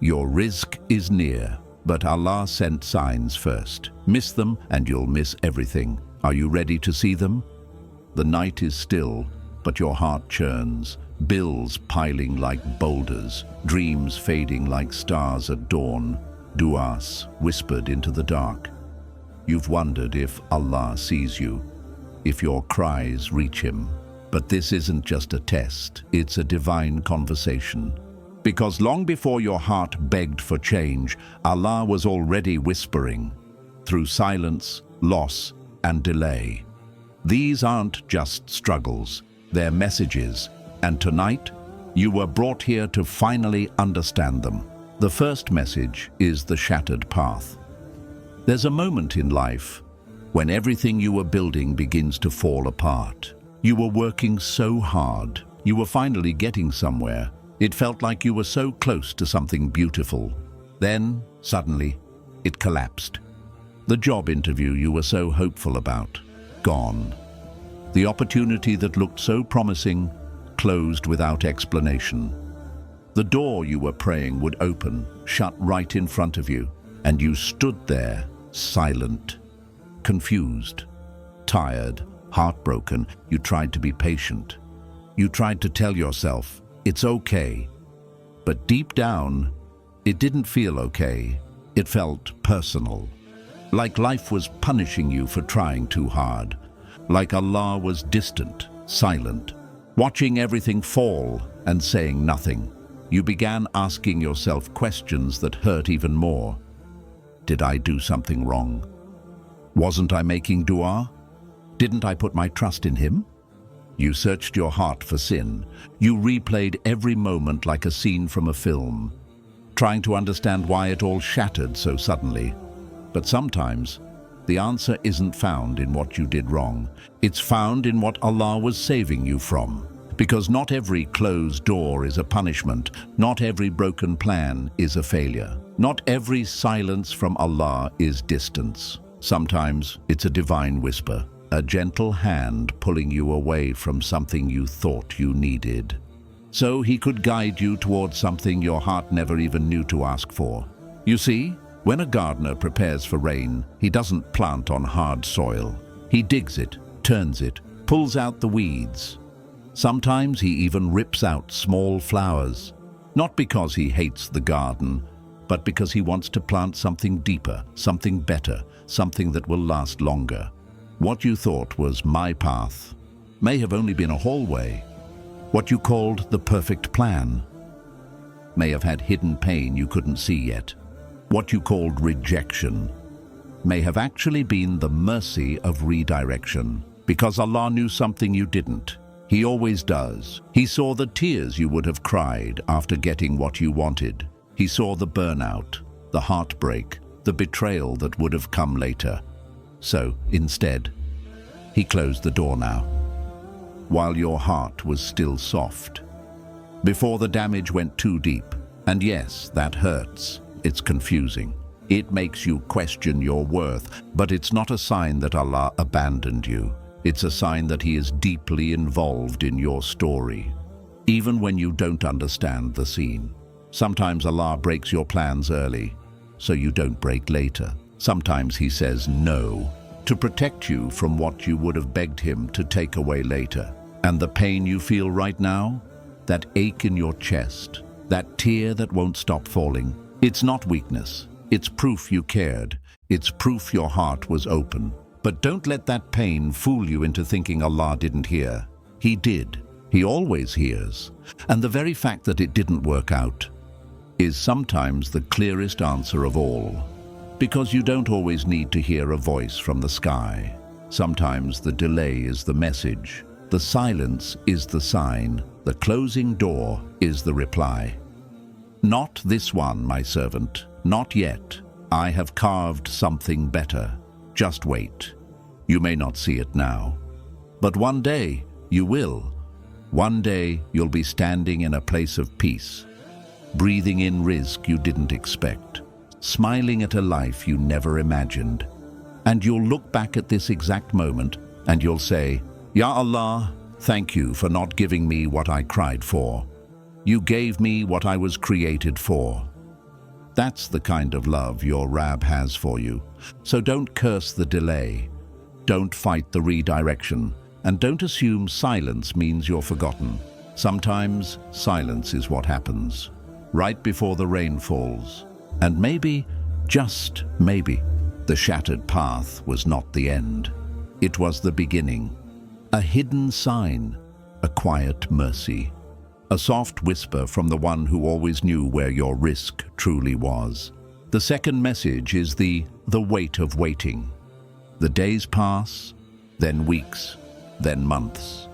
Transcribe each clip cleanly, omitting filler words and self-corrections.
Your rizq is near, but Allah sent signs first. Miss them and you'll miss everything. Are you ready to see them? The night is still, but your heart churns. Bills piling like boulders, dreams fading like stars at dawn, du'as whispered into the dark. You've wondered if Allah sees you, if your cries reach Him. But this isn't just a test, it's a divine conversation. Because long before your heart begged for change, Allah was already whispering, through silence, loss, and delay. These aren't just struggles, they're messages. And tonight, you were brought here to finally understand them. The first message is the shattered path. There's a moment in life when everything you were building begins to fall apart. You were working so hard. You were finally getting somewhere. It felt like you were so close to something beautiful. Then, suddenly, it collapsed. The job interview you were so hopeful about, gone. The opportunity that looked so promising, closed without explanation. The door you were praying would open, shut right in front of you, and you stood there, silent, confused, tired, heartbroken. You tried to be patient. You tried to tell yourself, it's okay. But deep down, it didn't feel okay. It felt personal. Like life was punishing you for trying too hard. Like Allah was distant, silent, watching everything fall and saying nothing. You began asking yourself questions that hurt even more. Did I do something wrong? Wasn't I making dua? Didn't I put my trust in Him? You searched your heart for sin. You replayed every moment like a scene from a film, trying to understand why it all shattered so suddenly. But sometimes, the answer isn't found in what you did wrong. It's found in what Allah was saving you from. Because not every closed door is a punishment. Not every broken plan is a failure. Not every silence from Allah is distance. Sometimes it's a divine whisper, a gentle hand pulling you away from something you thought you needed, so He could guide you towards something your heart never even knew to ask for. You see, when a gardener prepares for rain, he doesn't plant on hard soil. He digs it, turns it, pulls out the weeds. Sometimes he even rips out small flowers, not because he hates the garden, but because he wants to plant something deeper, something better, something that will last longer. What you thought was my path may have only been a hallway. What you called the perfect plan may have had hidden pain you couldn't see yet. What you called rejection may have actually been the mercy of redirection, because Allah knew something you didn't. He always does. He saw the tears you would have cried after getting what you wanted. He saw the burnout, the heartbreak, the betrayal that would have come later. So, instead, He closed the door now, while your heart was still soft, before the damage went too deep. And yes, that hurts. It's confusing. It makes you question your worth, but it's not a sign that Allah abandoned you. It's a sign that He is deeply involved in your story, even when you don't understand the scene. Sometimes Allah breaks your plans early, so you don't break later. Sometimes He says no, to protect you from what you would have begged Him to take away later. And the pain you feel right now, that ache in your chest, that tear that won't stop falling, it's not weakness. It's proof you cared. It's proof your heart was open. But don't let that pain fool you into thinking Allah didn't hear. He did. He always hears. And the very fact that it didn't work out is sometimes the clearest answer of all. Because you don't always need to hear a voice from the sky. Sometimes the delay is the message. The silence is the sign. The closing door is the reply. Not this one, my servant. Not yet. I have carved something better. Just wait. You may not see it now, but one day you will. One day you'll be standing in a place of peace, breathing in rizq you didn't expect, smiling at a life you never imagined. And you'll look back at this exact moment and you'll say, Ya Allah, thank you for not giving me what I cried for. You gave me what I was created for. That's the kind of love your Rab has for you. So don't curse the delay. Don't fight the redirection. And don't assume silence means you're forgotten. Sometimes silence is what happens, right before the rain falls. And maybe, just maybe, the shattered path was not the end. It was the beginning. A hidden sign, a quiet mercy. A soft whisper from the one who always knew where your risk truly was. The second message is the weight of waiting. The days pass, then weeks, then months.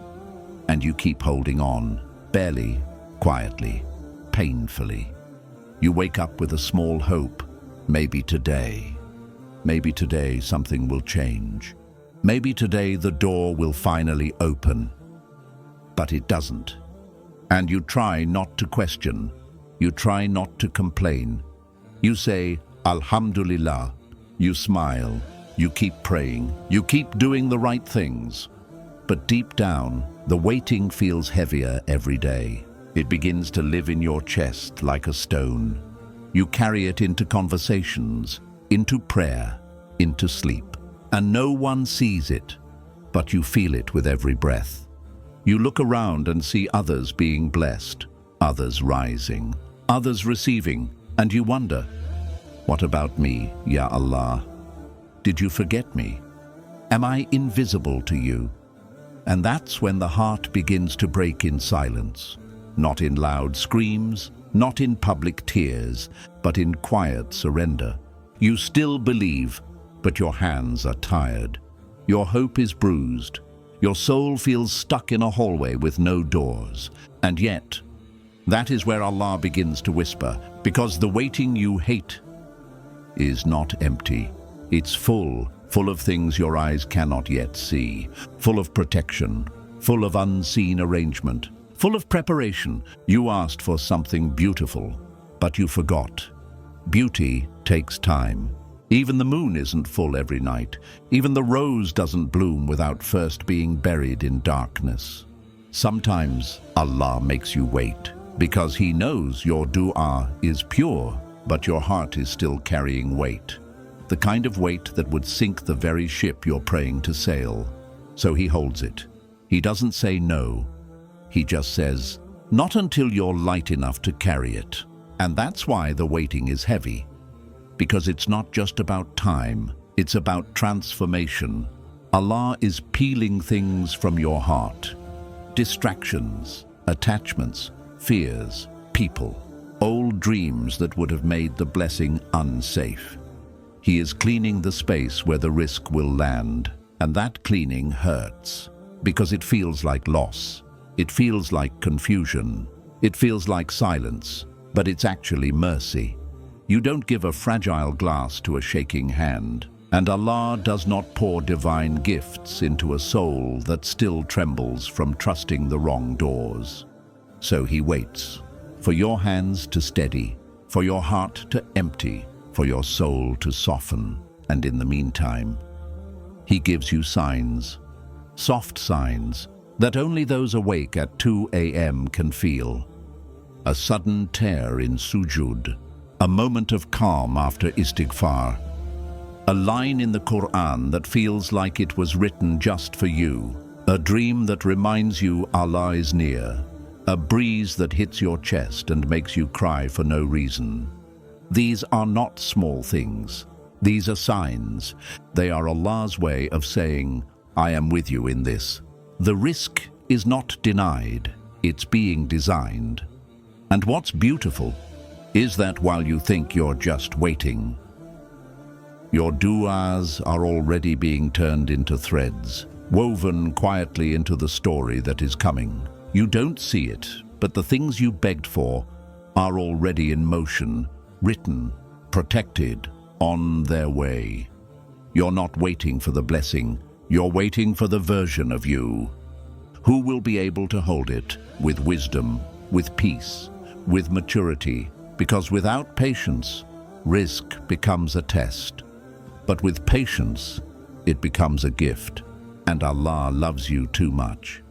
And you keep holding on, barely, quietly, painfully. You wake up with a small hope. Maybe today something will change. Maybe today the door will finally open. But it doesn't. And you try not to question. You try not to complain. You say, Alhamdulillah. You smile. You keep praying. You keep doing the right things. But deep down, the waiting feels heavier every day. It begins to live in your chest like a stone. You carry it into conversations, into prayer, into sleep. And no one sees it, but you feel it with every breath. You look around and see others being blessed, others rising, others receiving, and you wonder, what about me, Ya Allah? Did you forget me? Am I invisible to you? And that's when the heart begins to break in silence, not in loud screams, not in public tears, but in quiet surrender. You still believe, but your hands are tired. Your hope is bruised. Your soul feels stuck in a hallway with no doors. And yet, that is where Allah begins to whisper, because the waiting you hate is not empty. It's full of things your eyes cannot yet see, full of protection, full of unseen arrangement, full of preparation. You asked for something beautiful, but you forgot. Beauty takes time. Even the moon isn't full every night. Even the rose doesn't bloom without first being buried in darkness. Sometimes Allah makes you wait because He knows your dua is pure, but your heart is still carrying weight. The kind of weight that would sink the very ship you're praying to sail. So He holds it. He doesn't say no. He just says, not until you're light enough to carry it. And that's why the waiting is heavy. Because it's not just about time, it's about transformation. Allah is peeling things from your heart. Distractions, attachments, fears, people, old dreams that would have made the blessing unsafe. He is cleaning the space where the risk will land, and that cleaning hurts, because it feels like loss. It feels like confusion. It feels like silence, but it's actually mercy. You don't give a fragile glass to a shaking hand, and Allah does not pour divine gifts into a soul that still trembles from trusting the wrong doors. So He waits for your hands to steady, for your heart to empty, for your soul to soften, and in the meantime, He gives you signs, soft signs, that only those awake at 2 a.m. can feel. A sudden tear in sujood, a moment of calm after istighfar, a line in the Quran that feels like it was written just for you, a dream that reminds you Allah is near, a breeze that hits your chest and makes you cry for no reason. These are not small things. These are signs. They are Allah's way of saying, I am with you in this. The risk is not denied, it's being designed. And what's beautiful is that while you think you're just waiting, your du'as are already being turned into threads, woven quietly into the story that is coming. You don't see it, but the things you begged for are already in motion, written, protected, on their way. You're not waiting for the blessing, you're waiting for the version of you who will be able to hold it with wisdom, with peace, with maturity. Because without patience, risk becomes a test. But with patience, it becomes a gift. And Allah loves you too much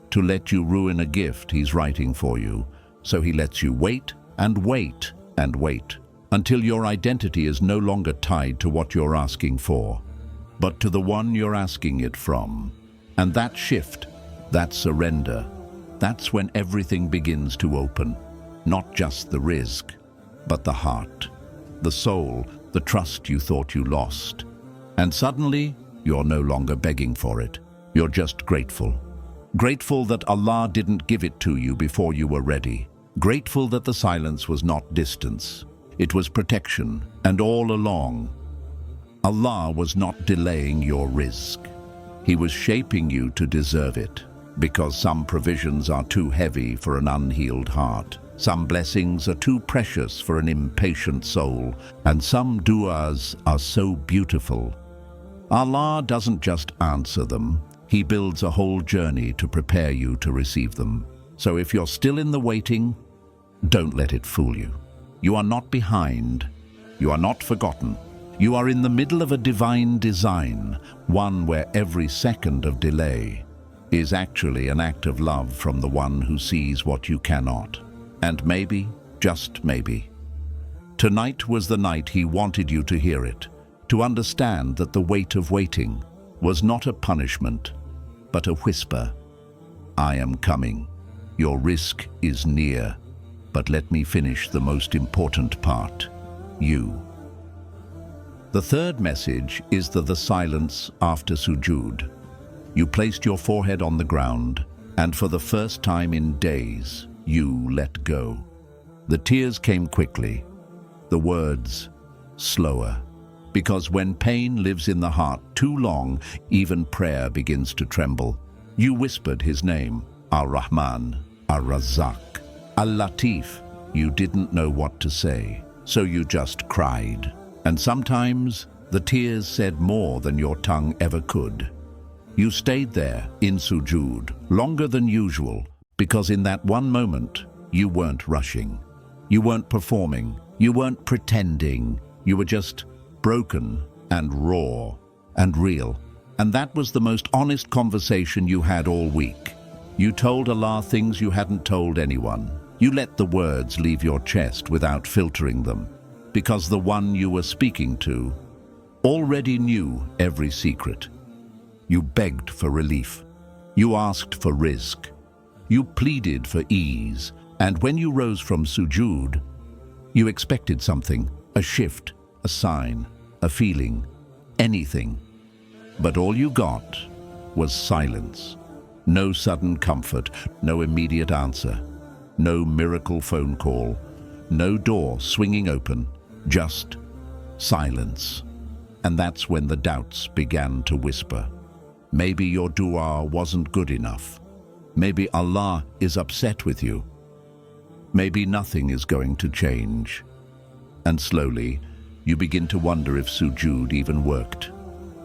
to let you ruin a gift He's writing for you. So He lets you wait and wait and wait until your identity is no longer tied to what you're asking for, but to the one you're asking it from. And that shift, that surrender, that's when everything begins to open. Not just the rizq, but the heart, the soul, the trust you thought you lost. And suddenly, you're no longer begging for it. You're just grateful. Grateful that Allah didn't give it to you before you were ready. Grateful that the silence was not distance. It was protection, and all along, Allah was not delaying your rizq. He was shaping you to deserve it, because some provisions are too heavy for an unhealed heart. Some blessings are too precious for an impatient soul, and some du'as are so beautiful. Allah doesn't just answer them, He builds a whole journey to prepare you to receive them. So if you're still in the waiting, don't let it fool you. You are not behind. You are not forgotten. You are in the middle of a divine design, one where every second of delay is actually an act of love from the one who sees what you cannot. And maybe, just maybe, tonight was the night He wanted you to hear it, to understand that the weight of waiting was not a punishment, but a whisper. I am coming. Your rizq is near. But let me finish the most important part. You. The third message is the silence after sujood. You placed your forehead on the ground, and for the first time in days, you let go. The tears came quickly, the words slower. Because when pain lives in the heart too long, even prayer begins to tremble. You whispered His name, Ar-Rahman, Ar-Razzaq, Al-Latif. You didn't know what to say, so you just cried. And sometimes the tears said more than your tongue ever could. You stayed there in sujood longer than usual, because in that one moment, you weren't rushing. You weren't performing. You weren't pretending. You were just broken and raw and real. And that was the most honest conversation you had all week. You told Allah things you hadn't told anyone. You let the words leave your chest without filtering them, because the one you were speaking to already knew every secret. You begged for relief. You asked for rizq. You pleaded for ease. And when you rose from sujood, you expected something, a shift, a sign, a feeling, anything. But all you got was silence. No sudden comfort, no immediate answer, no miracle phone call, no door swinging open, just silence. And that's when the doubts began to whisper. Maybe your dua wasn't good enough. Maybe Allah is upset with you. Maybe nothing is going to change. And slowly, you begin to wonder if sujood even worked.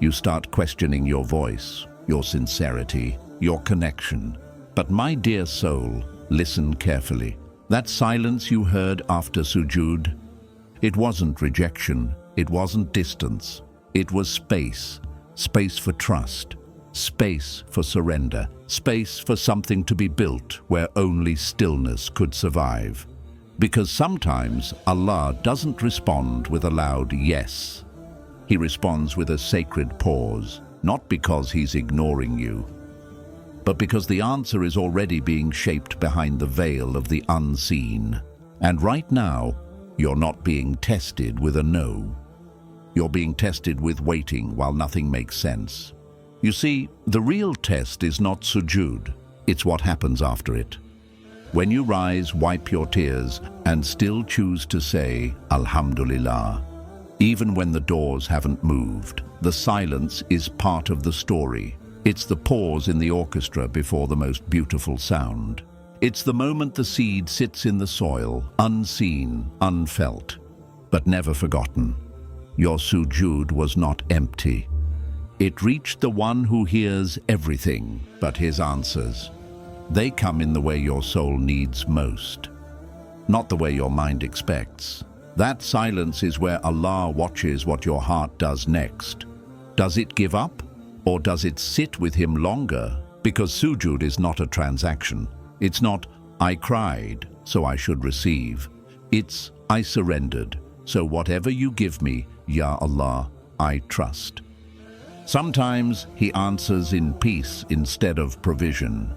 You start questioning your voice, your sincerity, your connection. But my dear soul, listen carefully. That silence you heard after sujood, it wasn't rejection, it wasn't distance. It was space, space for trust, space for surrender, space for something to be built where only stillness could survive. Because sometimes Allah doesn't respond with a loud yes. He responds with a sacred pause, not because He's ignoring you, but because the answer is already being shaped behind the veil of the unseen. And right now, you're not being tested with a no. You're being tested with waiting while nothing makes sense. You see, the real test is not sujood, it's what happens after it. When you rise, wipe your tears, and still choose to say, Alhamdulillah. Even when the doors haven't moved, the silence is part of the story. It's the pause in the orchestra before the most beautiful sound. It's the moment the seed sits in the soil, unseen, unfelt, but never forgotten. Your sujood was not empty. It reached the one who hears everything but His answers. They come in the way your soul needs most, not the way your mind expects. That silence is where Allah watches what your heart does next. Does it give up, or does it sit with Him longer? Because sujood is not a transaction. It's not, I cried, so I should receive. It's, I surrendered, So whatever you give me, Ya Allah, I trust. Sometimes He answers in peace instead of provision.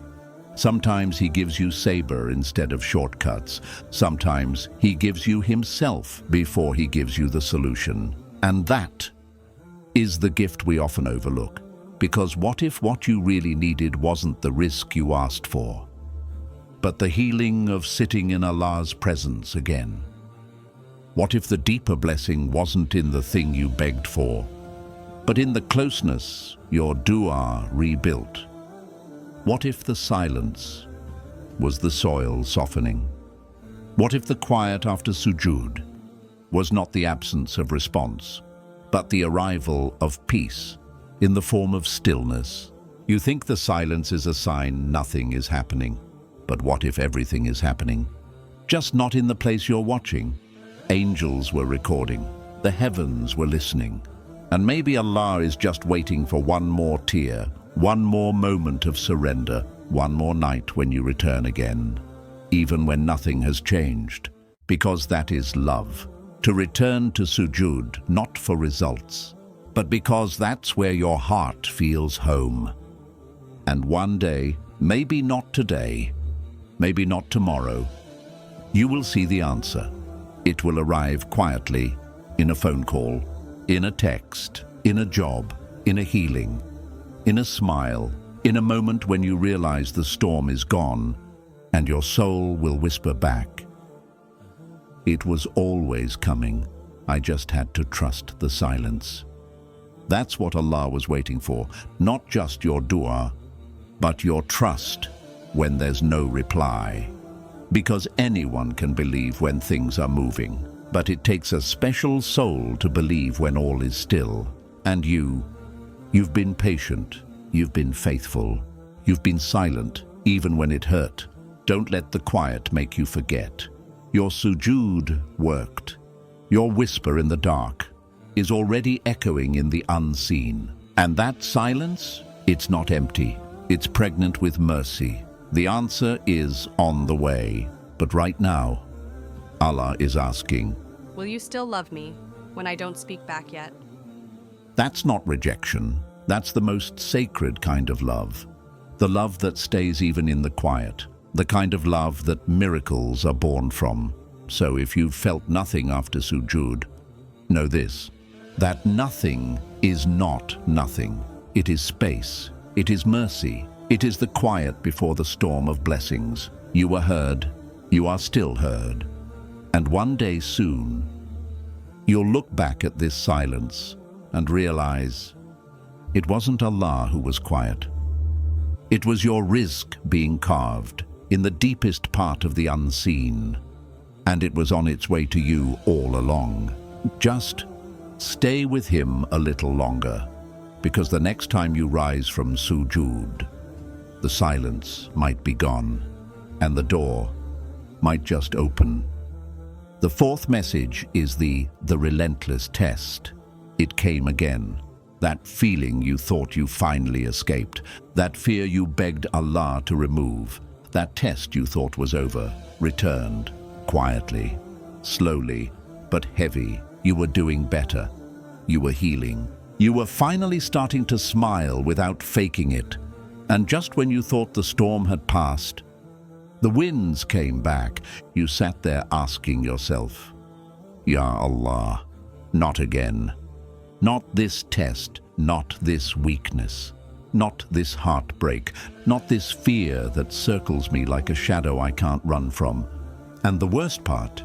Sometimes He gives you sabr instead of shortcuts. Sometimes He gives you Himself before He gives you the solution. And that is the gift we often overlook. Because what if what you really needed wasn't the rizq you asked for, but the healing of sitting in Allah's presence again? What if the deeper blessing wasn't in the thing you begged for, but in the closeness your dua rebuilt? What if the silence was the soil softening? What if the quiet after sujood was not the absence of response, but the arrival of peace in the form of stillness? You think the silence is a sign nothing is happening, but what if everything is happening? Just not in the place you're watching. Angels were recording, the heavens were listening, and maybe Allah is just waiting for one more tear, one more moment of surrender, one more night when you return again, even when nothing has changed, because that is love. To return to sujood, not for results, but because that's where your heart feels home. And one day, maybe not today, maybe not tomorrow, you will see the answer. It will arrive quietly, in a phone call, in a text, in a job, in a healing, in a smile, in a moment when you realize the storm is gone, and your soul will whisper back, "It was always coming. I just had to trust the silence." That's what Allah was waiting for, not just your dua, but your trust when there's no reply. Because anyone can believe when things are moving, but it takes a special soul to believe when all is still. And you've been patient, you've been faithful, you've been silent, even when it hurt. Don't let the quiet make you forget. Your sujood worked. Your whisper in the dark is already echoing in the unseen. And that silence, it's not empty, it's pregnant with mercy. The answer is on the way. But right now, Allah is asking, will you still love me when I don't speak back yet? That's not rejection. That's the most sacred kind of love. The love that stays even in the quiet. The kind of love that miracles are born from. So if you've felt nothing after sujood, know this, that nothing is not nothing. It is space. It is mercy. It is the quiet before the storm of blessings. You were heard. You are still heard. And one day soon, you'll look back at this silence and realize it wasn't Allah who was quiet. It was your rizq being carved in the deepest part of the unseen. And it was on its way to you all along. Just stay with Him a little longer, because the next time you rise from sujood, the silence might be gone, and the door might just open. The fourth message is the relentless test. It came again. That feeling you thought you finally escaped. That fear you begged Allah to remove. That test you thought was over, returned. Quietly, slowly, but heavy. You were doing better. You were healing. You were finally starting to smile without faking it. And just when you thought the storm had passed, the winds came back. You sat there asking yourself, Ya Allah, not again. Not this test, not this weakness, not this heartbreak, not this fear that circles me like a shadow I can't run from. And the worst part,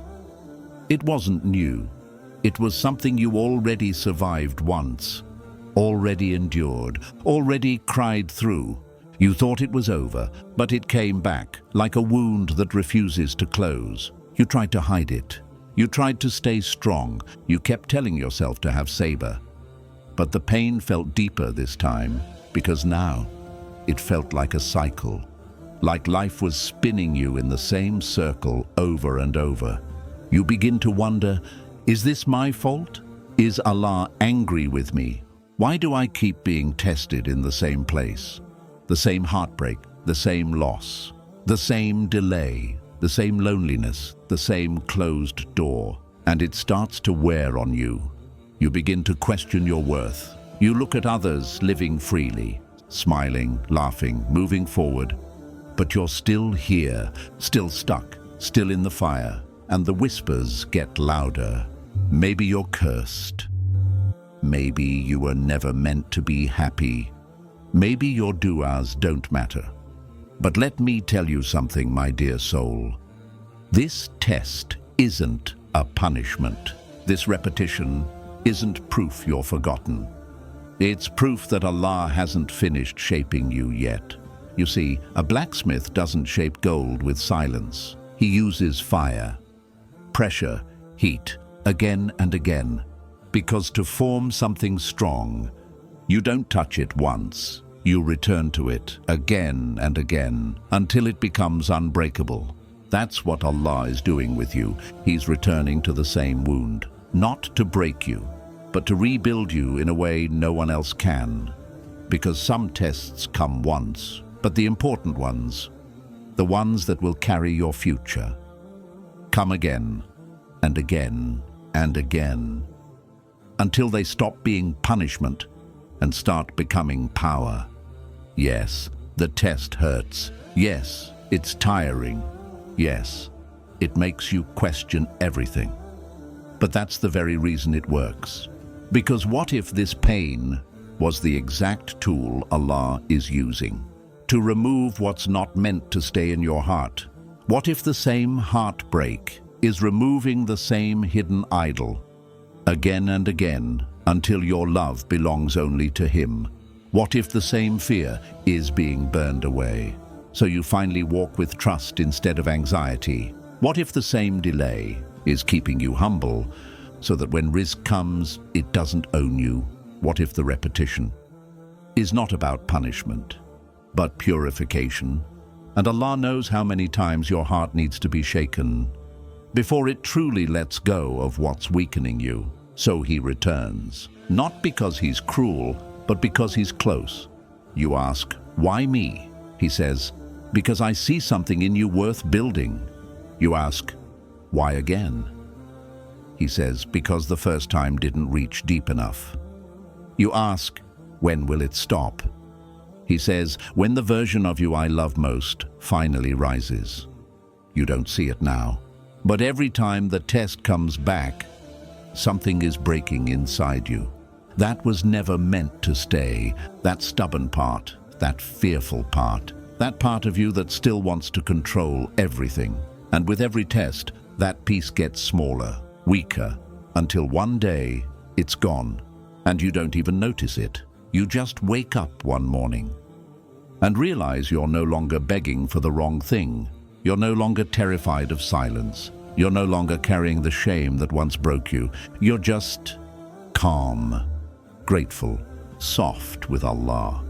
it wasn't new. It was something you already survived once, already endured, already cried through. You thought it was over, but it came back, like a wound that refuses to close. You tried to hide it. You tried to stay strong. You kept telling yourself to have sabr. But the pain felt deeper this time, because now it felt like a cycle. Like life was spinning you in the same circle over and over. You begin to wonder, is this my fault? Is Allah angry with me? Why do I keep being tested in the same place? The same heartbreak, the same loss, the same delay, the same loneliness, the same closed door. and it starts to wear on you. You begin to question your worth. You look at others living freely, smiling, laughing, moving forward, but you're still here, still stuck, still in the fire, and the whispers get louder. Maybe you're cursed. Maybe you were never meant to be happy. Maybe your du'as don't matter. But let me tell you something, my dear soul. This test isn't a punishment. This repetition isn't proof you're forgotten. It's proof that Allah hasn't finished shaping you yet. You see, a blacksmith doesn't shape gold with silence. He uses fire, pressure, heat, again and again. Because to form something strong, you don't touch it once. You return to it again and again until it becomes unbreakable. That's what Allah is doing with you. He's returning to the same wound, not to break you, but to rebuild you in a way no one else can. Because some tests come once, but the important ones, the ones that will carry your future, come again and again and again, until they stop being punishment and start becoming power. Yes, the test hurts. Yes, it's tiring. Yes, it makes you question everything. But that's the very reason it works. Because what if this pain was the exact tool Allah is using to remove what's not meant to stay in your heart? What if the same heartbreak is removing the same hidden idol again and again until your love belongs only to Him? What if the same fear is being burned away, so you finally walk with trust instead of anxiety? What if the same delay is keeping you humble, so that when rizq comes, it doesn't own you? What if the repetition is not about punishment, but purification? And Allah knows how many times your heart needs to be shaken before it truly lets go of what's weakening you. So He returns, not because He's cruel, but because He's close. You ask, why me? He says, because I see something in you worth building. You ask, why again? He says, because the first time didn't reach deep enough. You ask, when will it stop? He says, when the version of you I love most finally rises. You don't see it now, but every time the test comes back, something is breaking inside you. That was never meant to stay. That stubborn part, that fearful part, that part of you that still wants to control everything. And with every test, that piece gets smaller, weaker, until one day it's gone, and you don't even notice it. You just wake up one morning and realize you're no longer begging for the wrong thing. You're no longer terrified of silence. You're no longer carrying the shame that once broke you. You're just calm, grateful, soft with Allah.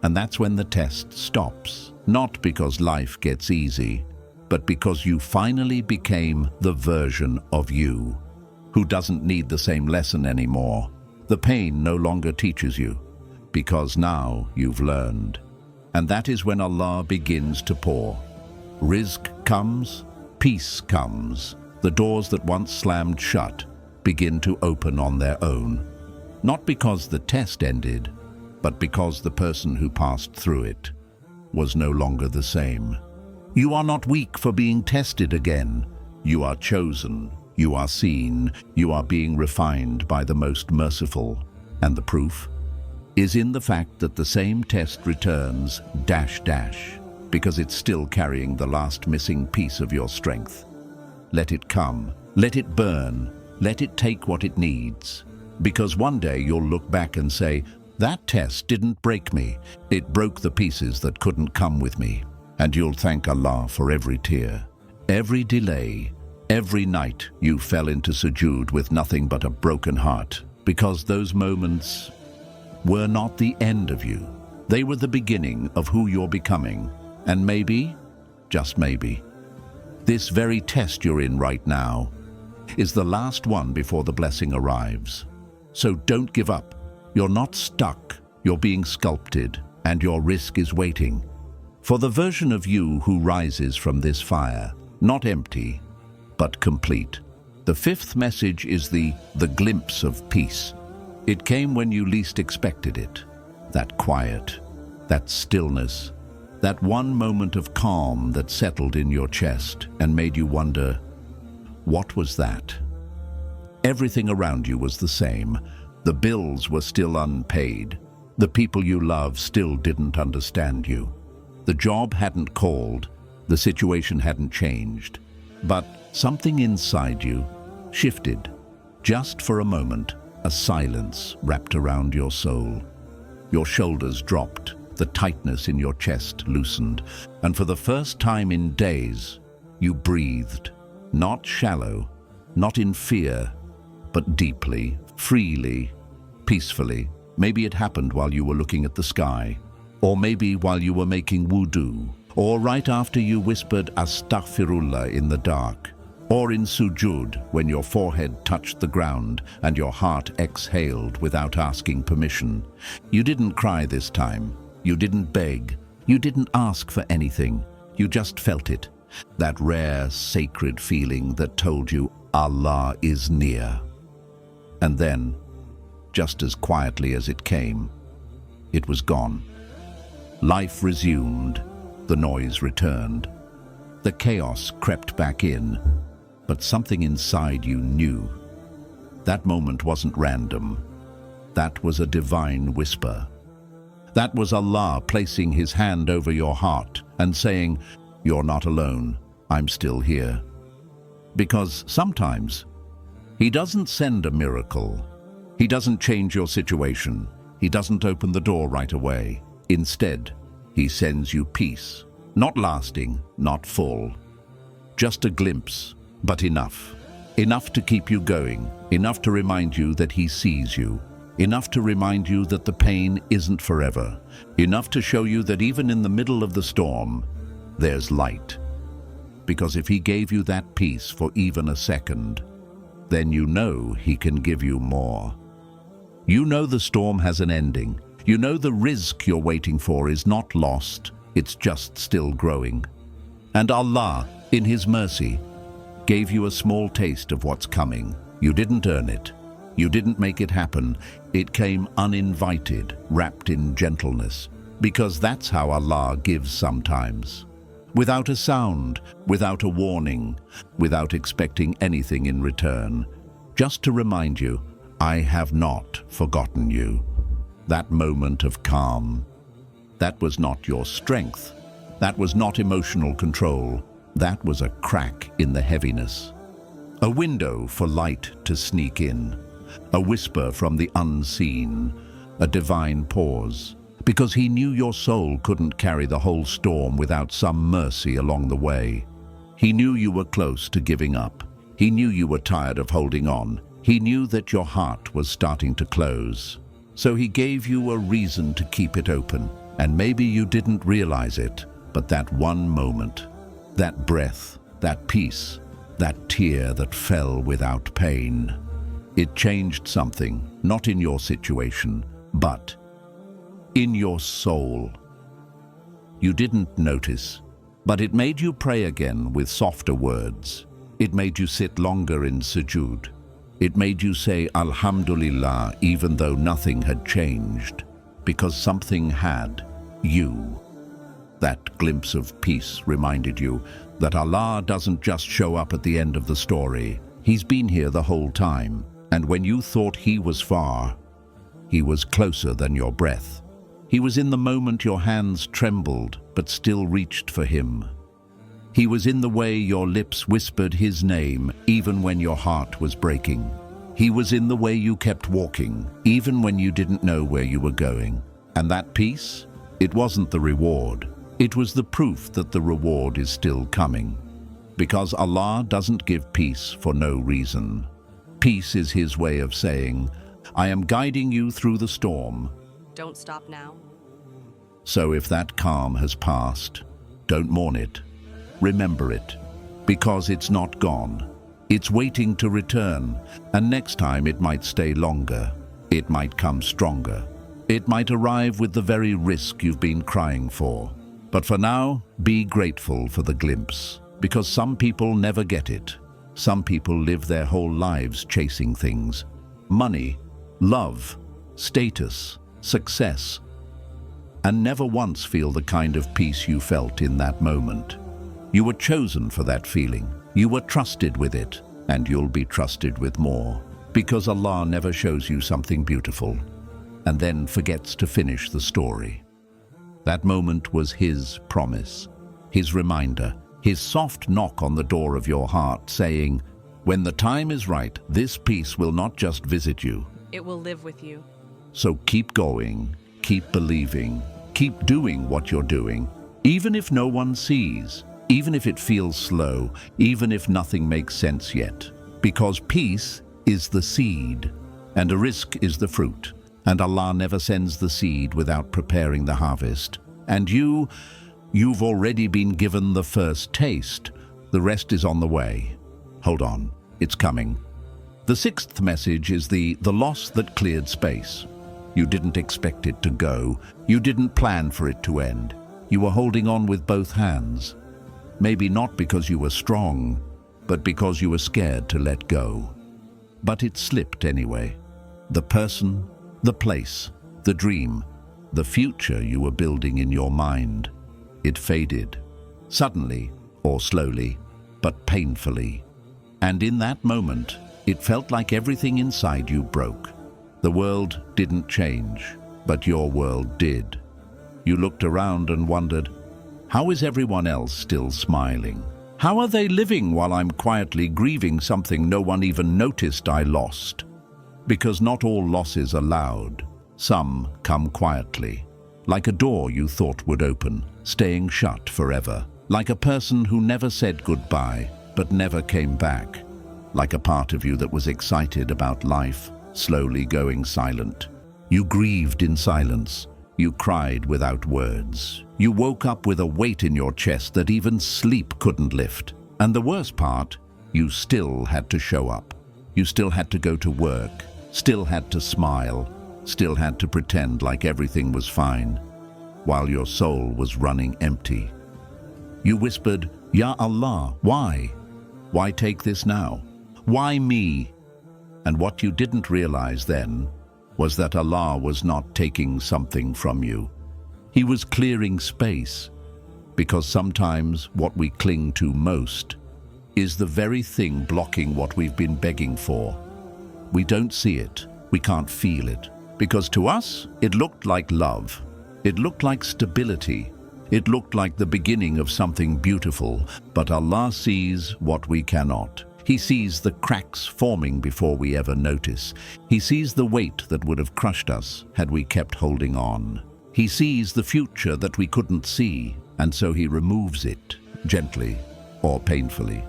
And that's when the test stops. Not because life gets easy, but because you finally became the version of you who doesn't need the same lesson anymore. The pain no longer teaches you, because now you've learned. And that is when Allah begins to pour. Rizq comes, peace comes. The doors that once slammed shut begin to open on their own. Not because the test ended, but because the person who passed through it was no longer the same. You are not weak for being tested again. You are chosen. You are seen. You are being refined by the most merciful. And the proof is in the fact that the same test returns ... because it's still carrying the last missing piece of your strength. Let it come. Let it burn. Let it take what it needs. Because one day you'll look back and say, that test didn't break me. It broke the pieces that couldn't come with me. And you'll thank Allah for every tear, every delay, every night you fell into sujood with nothing but a broken heart. Because those moments were not the end of you. They were the beginning of who you're becoming. And maybe, just maybe, this very test you're in right now is the last one before the blessing arrives. So don't give up. You're not stuck. You're being sculpted, and your rizq is waiting for the version of you who rises from this fire, not empty, but complete. The fifth message is the glimpse of peace. It came when you least expected it. That quiet, that stillness, that one moment of calm that settled in your chest and made you wonder, what was that? Everything around you was the same. The bills were still unpaid. The people you love still didn't understand you. The job hadn't called. The situation hadn't changed. But something inside you shifted. Just for a moment, a silence wrapped around your soul. Your shoulders dropped, the tightness in your chest loosened, and for the first time in days, you breathed. Not shallow, not in fear, but deeply, freely, peacefully. Maybe it happened while you were looking at the sky, or maybe while you were making wudu, or right after you whispered astaghfirullah in the dark, or in sujood when your forehead touched the ground and your heart exhaled without asking permission. You didn't cry this time. You didn't beg. You didn't ask for anything. You just felt it. That rare, sacred feeling that told you Allah is near. And then, just as quietly as it came, it was gone. Life resumed. The noise returned. The chaos crept back in. But something inside you knew. That moment wasn't random. That was a divine whisper. That was Allah placing His hand over your heart and saying, "You're not alone. I'm still here." Because sometimes He doesn't send a miracle. He doesn't change your situation. He doesn't open the door right away. Instead, He sends you peace. Not lasting, not full. Just a glimpse, but enough. Enough to keep you going. Enough to remind you that He sees you. Enough to remind you that the pain isn't forever. Enough to show you that even in the middle of the storm, there's light. Because if He gave you that peace for even a second, then you know He can give you more. You know the storm has an ending. You know the rizq you're waiting for is not lost, it's just still growing. And Allah, in His mercy, gave you a small taste of what's coming. You didn't earn it. You didn't make it happen. It came uninvited, wrapped in gentleness. Because that's how Allah gives sometimes. Without a sound, without a warning, without expecting anything in return. Just to remind you, I have not forgotten you. That moment of calm, that was not your strength. That was not emotional control. That was a crack in the heaviness. A window for light to sneak in. A whisper from the unseen. A divine pause. Because He knew your soul couldn't carry the whole storm without some mercy along the way. He knew you were close to giving up. He knew you were tired of holding on. He knew that your heart was starting to close. So He gave you a reason to keep it open. And maybe you didn't realize it, but that one moment, that breath, that peace, that tear that fell without pain, it changed something, not in your situation, but in your soul. You didn't notice, but it made you pray again with softer words. It made you sit longer in sujood. It made you say Alhamdulillah even though nothing had changed, because something had. You. That glimpse of peace reminded you that Allah doesn't just show up at the end of the story. He's been here the whole time, and when you thought He was far, He was closer than your breath. He was in the moment your hands trembled but still reached for Him. He was in the way your lips whispered His name even when your heart was breaking. He was in the way you kept walking even when you didn't know where you were going. And that peace? It wasn't the reward. It was the proof that the reward is still coming. Because Allah doesn't give peace for no reason. Peace is His way of saying, I am guiding you through the storm. Don't stop now. So if that calm has passed, don't mourn it. Remember it, because it's not gone. It's waiting to return, and next time it might stay longer. It might come stronger. It might arrive with the very rizq you've been crying for. But for now, be grateful for the glimpse, because some people never get it. Some people live their whole lives chasing things: money, love, status, success, and never once feel the kind of peace you felt in that moment. You were chosen for that feeling. You were trusted with it, and you'll be trusted with more. Because Allah never shows you something beautiful and then forgets to finish the story. That moment was His promise, His reminder, His soft knock on the door of your heart saying, when the time is right, this peace will not just visit you. It will live with you. So keep going, keep believing, keep doing what you're doing, even if no one sees, even if it feels slow, even if nothing makes sense yet. Because peace is the seed, and a rizq is the fruit. And Allah never sends the seed without preparing the harvest. And you've already been given the first taste. The rest is on the way. Hold on, it's coming. The sixth message is the loss that cleared space. You didn't expect it to go. You didn't plan for it to end. You were holding on with both hands. Maybe not because you were strong, but because you were scared to let go. But it slipped anyway. The person, the place, the dream, the future you were building in your mind. It faded. Suddenly, or slowly, but painfully. And in that moment, it felt like everything inside you broke. The world didn't change, but your world did. You looked around and wondered, how is everyone else still smiling? How are they living while I'm quietly grieving something no one even noticed I lost? Because not all losses are loud. Some come quietly. Like a door you thought would open, staying shut forever. Like a person who never said goodbye, but never came back. Like a part of you that was excited about life, slowly going silent. You grieved in silence. You cried without words. You woke up with a weight in your chest that even sleep couldn't lift. And the worst part, you still had to show up. You still had to go to work, still had to smile, still had to pretend like everything was fine, while your soul was running empty. You whispered, "Ya Allah, why? Why take this now? Why me?" And what you didn't realize then was that Allah was not taking something from you. He was clearing space, because sometimes what we cling to most is the very thing blocking what we've been begging for. We don't see it, we can't feel it, because to us it looked like love, it looked like stability, it looked like the beginning of something beautiful. But Allah sees what we cannot. He sees the cracks forming before we ever notice. He sees the weight that would have crushed us had we kept holding on. He sees the future that we couldn't see, and so He removes it, gently or painfully,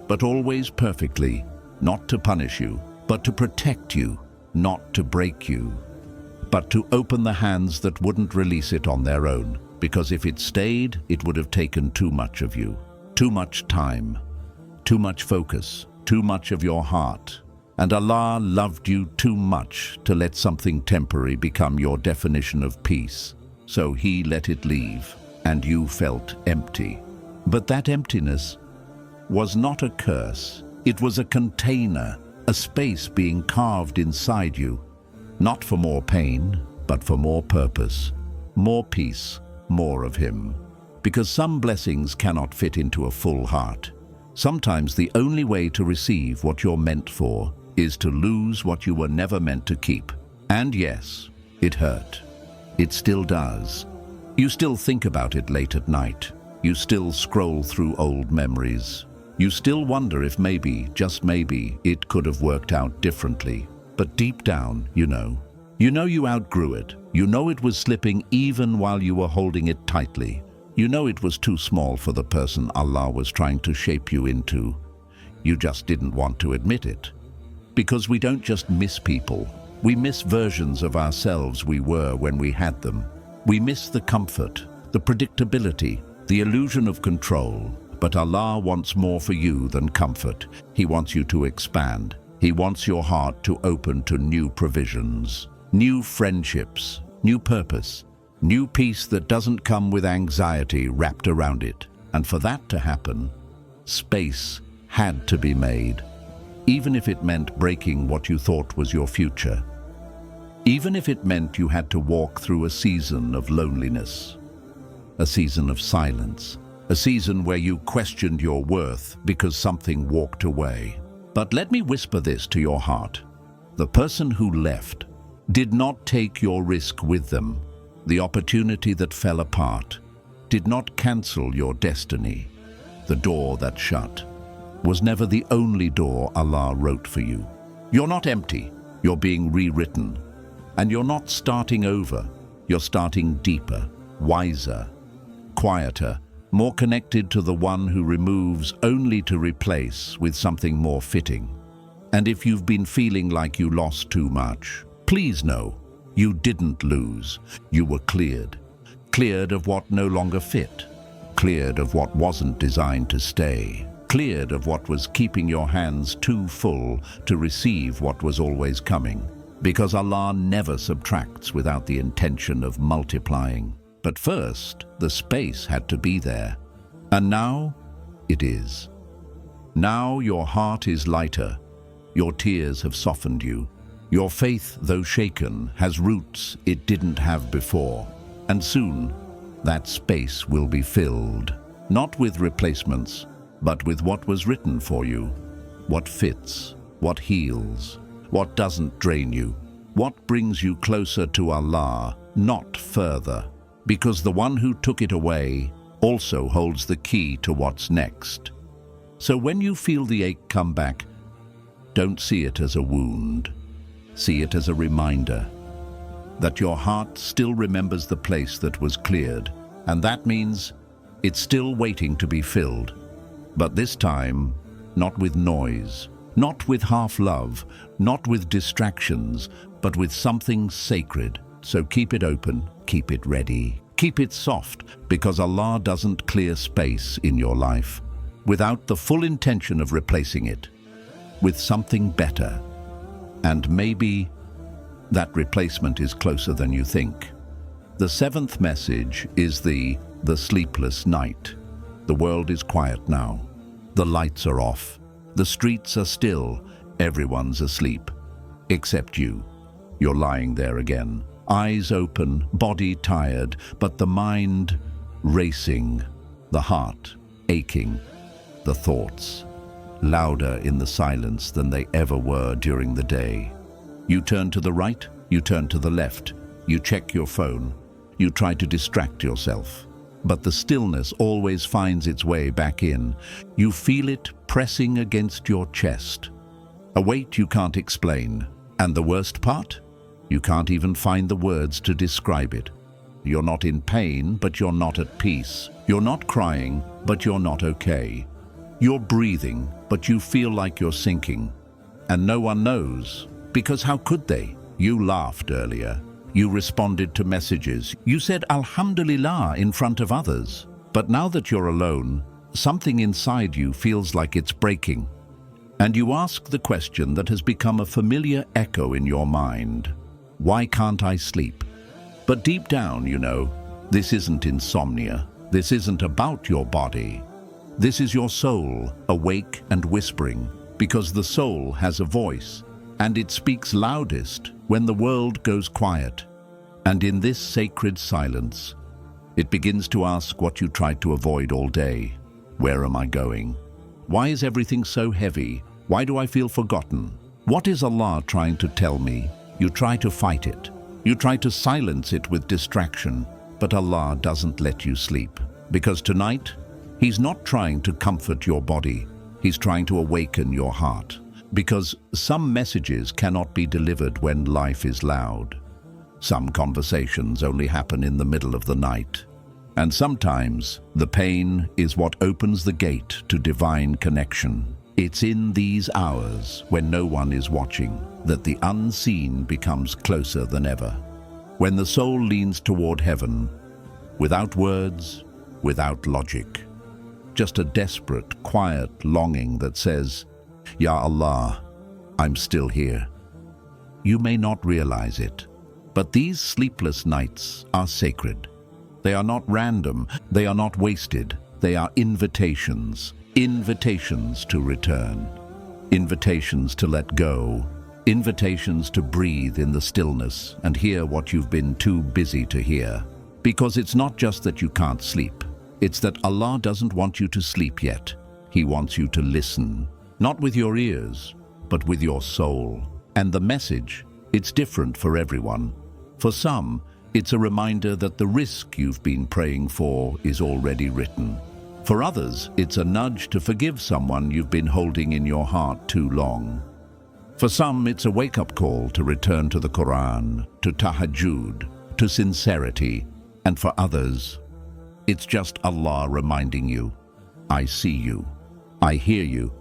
but always perfectly, not to punish you, but to protect you, not to break you, but to open the hands that wouldn't release it on their own, because if it stayed, it would have taken too much of you, too much time, too much focus, too much of your heart. And Allah loved you too much to let something temporary become your definition of peace. So He let it leave, and you felt empty. But that emptiness was not a curse. It was a container, a space being carved inside you, not for more pain, but for more purpose, more peace, more of Him. Because some blessings cannot fit into a full heart. Sometimes the only way to receive what you're meant for is to lose what you were never meant to keep. And yes, it hurt. It still does. You still think about it late at night. You still scroll through old memories. You still wonder if maybe, just maybe, it could have worked out differently. But deep down, you know you outgrew it. You know it was slipping even while you were holding it tightly. You know it was too small for the person Allah was trying to shape you into. You just didn't want to admit it. Because we don't just miss people. We miss versions of ourselves we were when we had them. We miss the comfort, the predictability, the illusion of control. But Allah wants more for you than comfort. He wants you to expand. He wants your heart to open to new provisions, new friendships, new purpose, new peace that doesn't come with anxiety wrapped around it. And for that to happen, space had to be made, even if it meant breaking what you thought was your future. Even if it meant you had to walk through a season of loneliness, a season of silence, a season where you questioned your worth because something walked away. But let me whisper this to your heart. The person who left did not take your risk with them. The opportunity that fell apart did not cancel your destiny. The door that shut was never the only door Allah wrote for you. You're not empty, you're being rewritten. And you're not starting over, you're starting deeper, wiser, quieter, more connected to the one who removes only to replace with something more fitting. And if you've been feeling like you lost too much, please know you didn't lose. You were cleared. Cleared of what no longer fit. Cleared of what wasn't designed to stay. Cleared of what was keeping your hands too full to receive what was always coming. Because Allah never subtracts without the intention of multiplying. But first, the space had to be there. And now, it is. Now your heart is lighter. Your tears have softened you. Your faith, though shaken, has roots it didn't have before. And soon, that space will be filled, not with replacements, but with what was written for you. What fits, what heals, what doesn't drain you, what brings you closer to Allah, not further. Because the one who took it away also holds the key to what's next. So when you feel the ache come back, don't see it as a wound. See it as a reminder that your heart still remembers the place that was cleared, and that means it's still waiting to be filled. But this time, not with noise, not with half-love, not with distractions, but with something sacred. So keep it open, keep it ready, keep it soft, because Allah doesn't clear space in your life without the full intention of replacing it with something better. And maybe that replacement is closer than you think. The seventh message is the sleepless night. The world is quiet now. The lights are off. The streets are still. Everyone's asleep. Except you. You're lying there again. Eyes open, body tired, but the mind racing, the heart aching, the thoughts louder in the silence than they ever were during the day. You turn to the right, you turn to the left, you check your phone, you try to distract yourself. But the stillness always finds its way back in. You feel it pressing against your chest. A weight you can't explain. And the worst part? You can't even find the words to describe it. You're not in pain, but you're not at peace. You're not crying, but you're not okay. You're breathing, but you feel like you're sinking. And no one knows, because how could they? You laughed earlier. You responded to messages. You said Alhamdulillah in front of others. But now that you're alone, something inside you feels like it's breaking. And you ask the question that has become a familiar echo in your mind. Why can't I sleep? But deep down, you know, this isn't insomnia. This isn't about your body. This is your soul, awake and whispering, because the soul has a voice, and it speaks loudest when the world goes quiet. And in this sacred silence, it begins to ask what you tried to avoid all day. Where am I going? Why is everything so heavy? Why do I feel forgotten? What is Allah trying to tell me? You try to fight it. You try to silence it with distraction, but Allah doesn't let you sleep. Because tonight, He's not trying to comfort your body. He's trying to awaken your heart. Because some messages cannot be delivered when life is loud. Some conversations only happen in the middle of the night. And sometimes the pain is what opens the gate to divine connection. It's in these hours, when no one is watching, that the unseen becomes closer than ever. When the soul leans toward heaven, without words, without logic. Just a desperate, quiet longing that says, Ya Allah, I'm still here. You may not realize it, but these sleepless nights are sacred. They are not random, they are not wasted, they are invitations. Invitations to return, invitations to let go, invitations to breathe in the stillness and hear what you've been too busy to hear. Because it's not just that you can't sleep, it's that Allah doesn't want you to sleep yet. He wants you to listen, not with your ears, but with your soul. And the message, it's different for everyone. For some, it's a reminder that the rizq you've been praying for is already written. For others, it's a nudge to forgive someone you've been holding in your heart too long. For some, it's a wake-up call to return to the Quran, to tahajjud, to sincerity. And for others, it's just Allah reminding you, I see you, I hear you.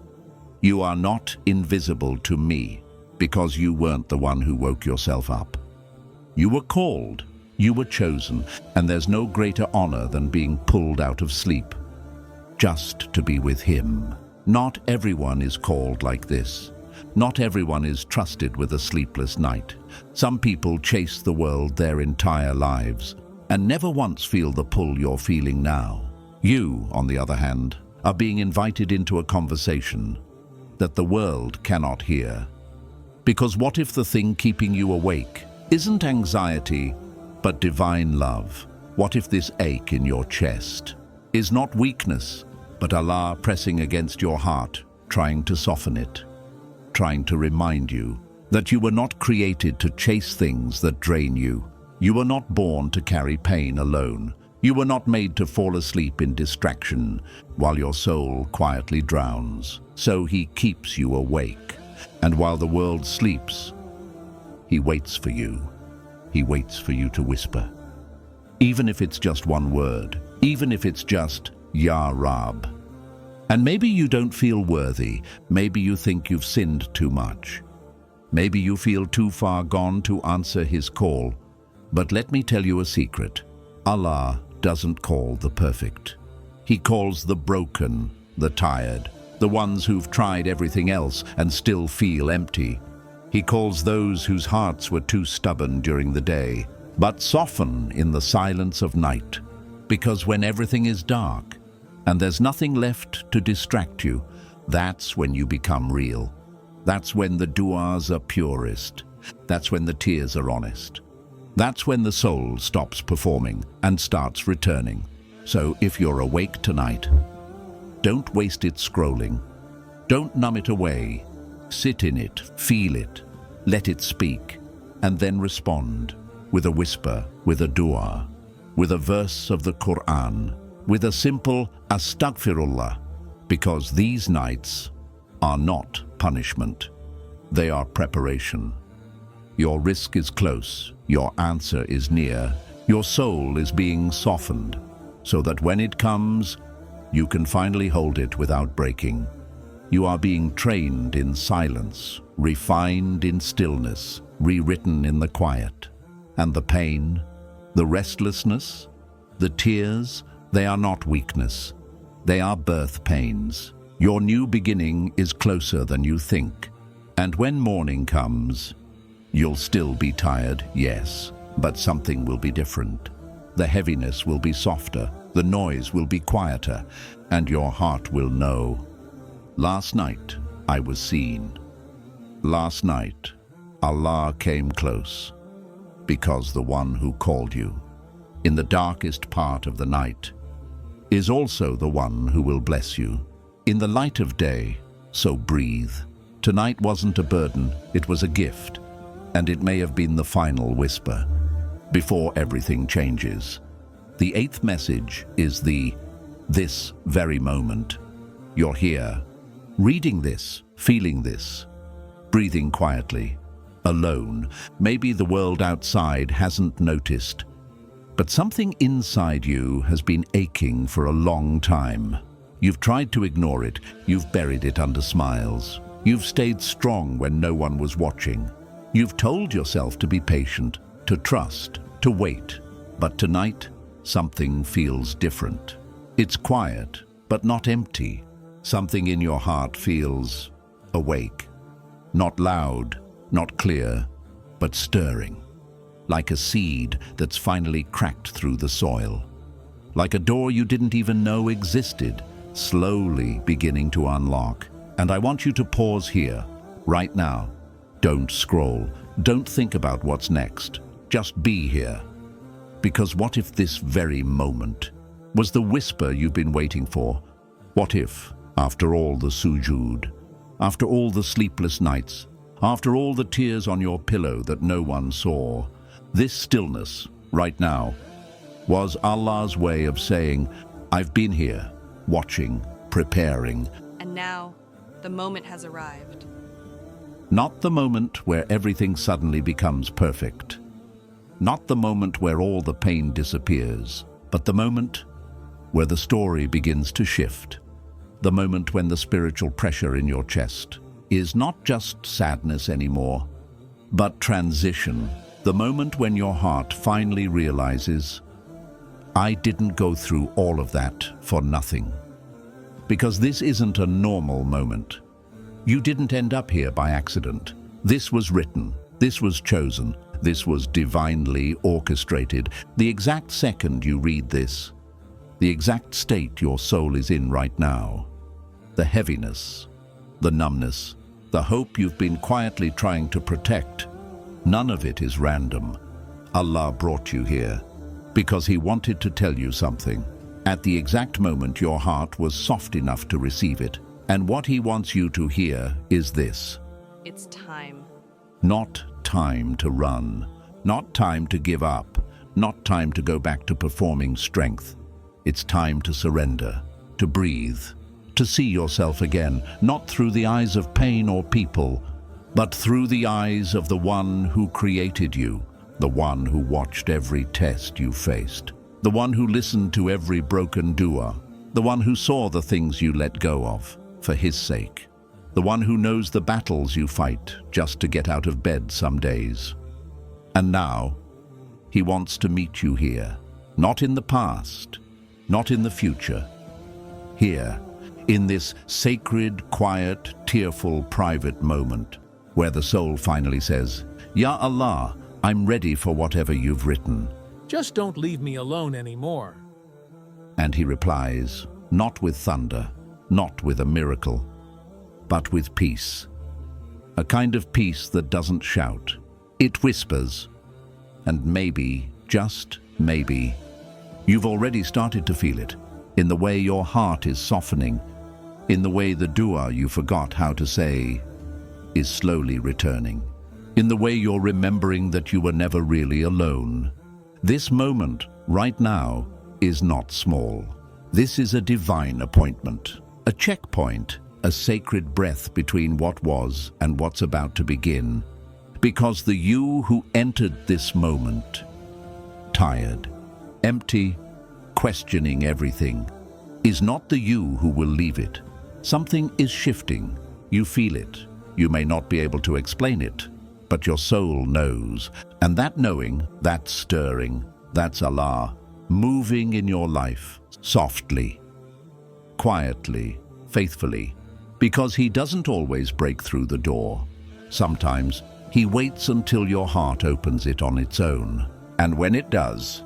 You are not invisible to me because you weren't the one who woke yourself up. You were called, you were chosen, and there's no greater honor than being pulled out of sleep, just to be with Him. Not everyone is called like this. Not everyone is trusted with a sleepless night. Some people chase the world their entire lives and never once feel the pull you're feeling now. You, on the other hand, are being invited into a conversation that the world cannot hear. Because what if the thing keeping you awake isn't anxiety, but divine love? What if this ache in your chest is not weakness, but Allah pressing against your heart, trying to soften it, trying to remind you that you were not created to chase things that drain you. You were not born to carry pain alone. You were not made to fall asleep in distraction while your soul quietly drowns. So He keeps you awake. And while the world sleeps, He waits for you. He waits for you to whisper. Even if it's just one word, even if it's just, Ya Rab. And maybe you don't feel worthy. Maybe you think you've sinned too much. Maybe you feel too far gone to answer His call. But let me tell you a secret. Allah doesn't call the perfect. He calls the broken, the tired, the ones who've tried everything else and still feel empty. He calls those whose hearts were too stubborn during the day, but soften in the silence of night. Because when everything is dark and there's nothing left to distract you, that's when you become real. That's when the du'as are purest. That's when the tears are honest. That's when the soul stops performing and starts returning. So if you're awake tonight, don't waste it scrolling. Don't numb it away. Sit in it, feel it, let it speak, and then respond with a whisper, with a dua, with a verse of the Quran, with a simple astaghfirullah, because these nights are not punishment. They are preparation. Your rizq is close, your answer is near, your soul is being softened, so that when it comes, you can finally hold it without breaking. You are being trained in silence, refined in stillness, rewritten in the quiet. And the pain, the restlessness, the tears, they are not weakness. They are birth pains. Your new beginning is closer than you think. And when morning comes, you'll still be tired, yes, but something will be different. The heaviness will be softer, the noise will be quieter, and your heart will know. Last night, I was seen. Last night, Allah came close, because the one who called you in the darkest part of the night is also the one who will bless you in the light of day. So breathe. Tonight wasn't a burden, it was a gift. And it may have been the final whisper before everything changes. The eighth message is this very moment. You're here, reading this, feeling this, breathing quietly, alone. Maybe the world outside hasn't noticed, but something inside you has been aching for a long time. You've tried to ignore it, you've buried it under smiles. You've stayed strong when no one was watching. You've told yourself to be patient, to trust, to wait. But tonight, something feels different. It's quiet, but not empty. Something in your heart feels awake. Not loud, not clear, but stirring. Like a seed that's finally cracked through the soil. Like a door you didn't even know existed, slowly beginning to unlock. And I want you to pause here, right now. Don't scroll. Don't think about what's next. Just be here. Because what if this very moment was the whisper you've been waiting for? What if, after all the sujood, after all the sleepless nights, after all the tears on your pillow that no one saw, this stillness, right now, was Allah's way of saying, I've been here, watching, preparing. And now, the moment has arrived. Not the moment where everything suddenly becomes perfect. Not the moment where all the pain disappears, but the moment where the story begins to shift. The moment when the spiritual pressure in your chest is not just sadness anymore, but transition. The moment when your heart finally realizes, I didn't go through all of that for nothing. Because this isn't a normal moment. You didn't end up here by accident. This was written, this was chosen, this was divinely orchestrated. The exact second you read this, the exact state your soul is in right now, the heaviness, the numbness, the hope you've been quietly trying to protect, none of it is random. Allah brought you here because He wanted to tell you something. At the exact moment your heart was soft enough to receive it. And what He wants you to hear is this. It's time. Not time to run, not time to give up, not time to go back to performing strength. It's time to surrender, to breathe, to see yourself again, not through the eyes of pain or people, but through the eyes of the one who created you, the one who watched every test you faced, the one who listened to every broken dua, the one who saw the things you let go of for His sake, the one who knows the battles you fight just to get out of bed some days. And now, He wants to meet you here, not in the past, not in the future, here, in this sacred, quiet, tearful, private moment, where the soul finally says, Ya Allah, I'm ready for whatever you've written. Just don't leave me alone anymore. And He replies, not with thunder, not with a miracle, but with peace. A kind of peace that doesn't shout. It whispers. And maybe, just maybe, you've already started to feel it, in the way your heart is softening, in the way the dua you forgot how to say is slowly returning, in the way you're remembering that you were never really alone. This moment, right now, is not small. This is a divine appointment, a checkpoint, a sacred breath between what was and what's about to begin. Because the you who entered this moment, tired, empty, questioning everything, is not the you who will leave it. Something is shifting. You feel it. You may not be able to explain it, but your soul knows. And that knowing, that stirring, that's Allah, moving in your life, softly, quietly, faithfully, because He doesn't always break through the door. Sometimes He waits until your heart opens it on its own. And when it does,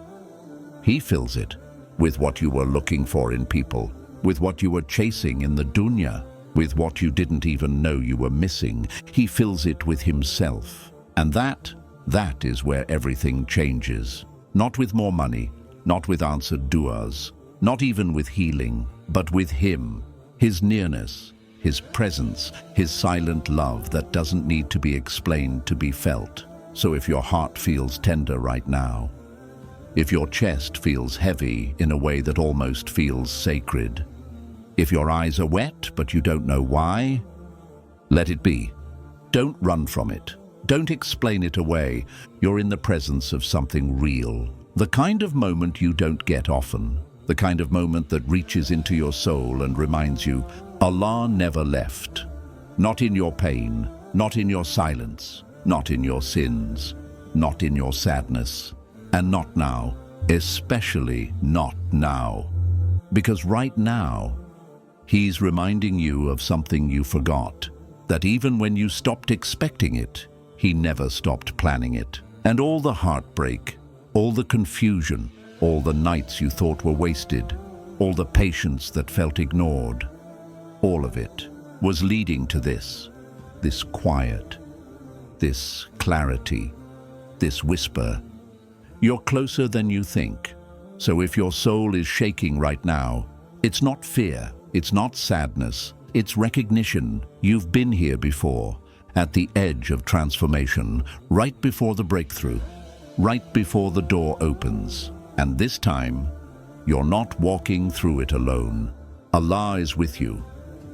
He fills it with what you were looking for in people, with what you were chasing in the dunya, with what you didn't even know you were missing. He fills it with Himself. And that is where everything changes. Not with more money, not with answered duas, not even with healing, but with Him, His nearness, His presence, His silent love that doesn't need to be explained to be felt. So if your heart feels tender right now, if your chest feels heavy in a way that almost feels sacred, if your eyes are wet but you don't know why, let it be. Don't run from it. Don't explain it away. You're in the presence of something real. The kind of moment you don't get often. The kind of moment that reaches into your soul and reminds you, Allah never left. Not in your pain, not in your silence, not in your sins, not in your sadness, and not now, especially not now. Because right now, He's reminding you of something you forgot, that even when you stopped expecting it, He never stopped planning it. And all the heartbreak, all the confusion, all the nights you thought were wasted, all the patience that felt ignored, all of it was leading to this quiet, this clarity, this whisper. You're closer than you think. So if your soul is shaking right now, it's not fear, it's not sadness, it's recognition. You've been here before, at the edge of transformation, right before the breakthrough, right before the door opens. And this time, you're not walking through it alone. Allah is with you,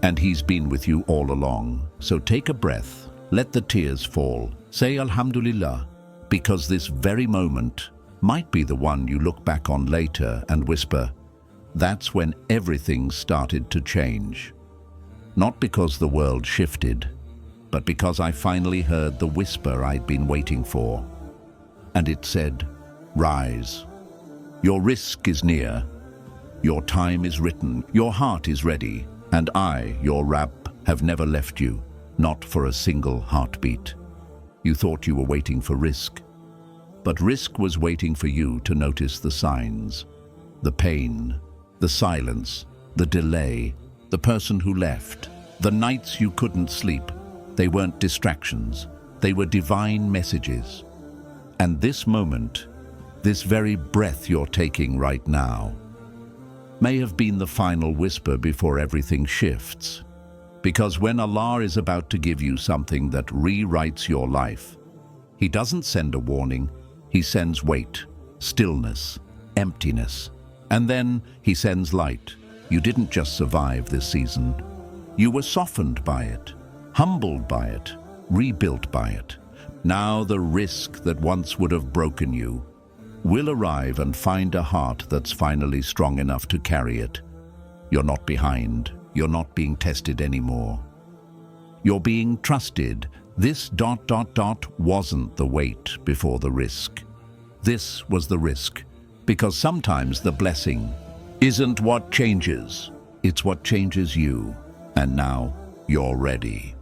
and He's been with you all along. So take a breath, let the tears fall, say Alhamdulillah, because this very moment might be the one you look back on later and whisper, that's when everything started to change. Not because the world shifted, but because I finally heard the whisper I'd been waiting for. And it said, rise. Your risk is near. Your time is written. Your heart is ready. And I, your Rabb, have never left you, not for a single heartbeat. You thought you were waiting for Rizq, but Rizq was waiting for you to notice the signs, the pain, the silence, the delay, the person who left, the nights you couldn't sleep. They weren't distractions, they were divine messages. And this moment, this very breath you're taking right now, may have been the final whisper before everything shifts. Because when Allah is about to give you something that rewrites your life, He doesn't send a warning, He sends weight, stillness, emptiness. And then He sends light. You didn't just survive this season. You were softened by it, humbled by it, rebuilt by it. Now the Rizq that once would have broken you will arrive and find a heart that's finally strong enough to carry it. You're not behind. You're not being tested anymore. You're being trusted. This ... wasn't the wait before the Rizq. This was the Rizq. Because sometimes the blessing isn't what changes, it's what changes you. And now you're ready.